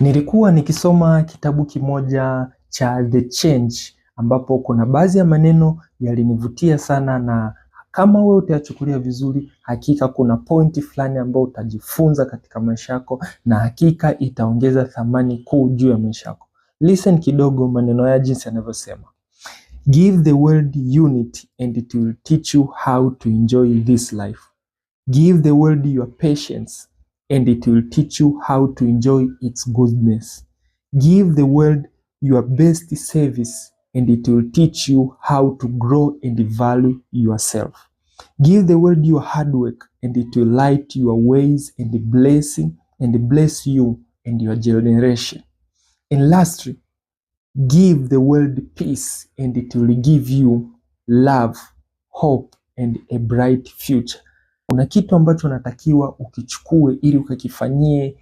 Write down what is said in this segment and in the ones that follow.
Nilikuwa nikisoma kitabu kimoja cha The Change ambapo kuna baadhi ya maneno yalinivutia sana, na kama wewe utayachukulia vizuri, hakika kuna pointi fulani ambayo utajifunza katika maisha yako na hakika itaongeza thamani kuu juu ya maisha yako. Listen kidogo maneno ya jinsi yanavyosema. Give the world unity and it will teach you how to enjoy this life. Give the world your patience and it will teach you how to enjoy its goodness. Give the world your best service and it will teach you how to grow and value yourself. Give the world your hard work and it will light your ways and bless you and your generation. And lastly, give the world peace and it will give you love, hope and a bright future. Kuna kitu ambacho unatakiwa ukichukue ili ukakifanyie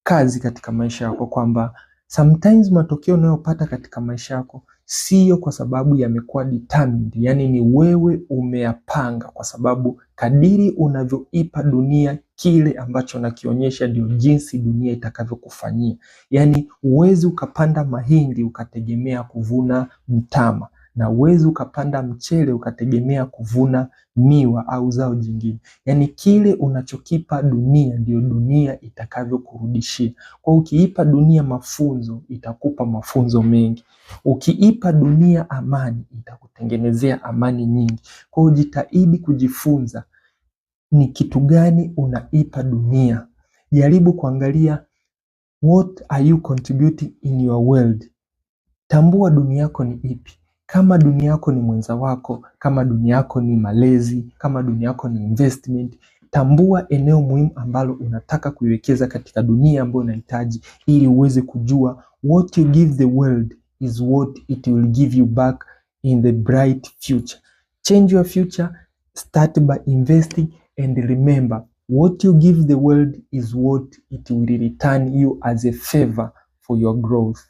kazi katika maisha yako, kwamba sometimes matokeo unayopata katika maisha yako sio kwa sababu yamekuwa determined, yani ni wewe umeyapanga, kwa sababu kadiri unavyoipa dunia kile ambacho unakionyesha ndio jinsi dunia itakavyokufanyia. Yani uwezi ukapanda mahindi ukategemea kuvuna mtama, na uwezi ukapanda mchele ukategemea kuvuna miwa au zao jingine. Yani kile unachokipa dunia ndio dunia itakavyokurudishia. Kwa ukiipa dunia mafunzo itakupa mafunzo mengi. Ukiipa dunia amani itakutengenezea amani nyingi. Kwa ujitahidi kujifunza ni kitu gani unaipa dunia. Jaribu kuangalia what are you contributing in your world. Tambua dunia yako ni ipi. Kama dunia yako ni mwenza wako, kama dunia yako ni malezi, kama dunia yako ni investment, tambua eneo muhimu ambalo unataka kuiwekeza katika dunia ambayo unahitaji, ili uweze kujua what you give the world is what it will give you back in the bright future. Change your future, start by investing, and remember what you give the world is what it will return you as a favor for your growth.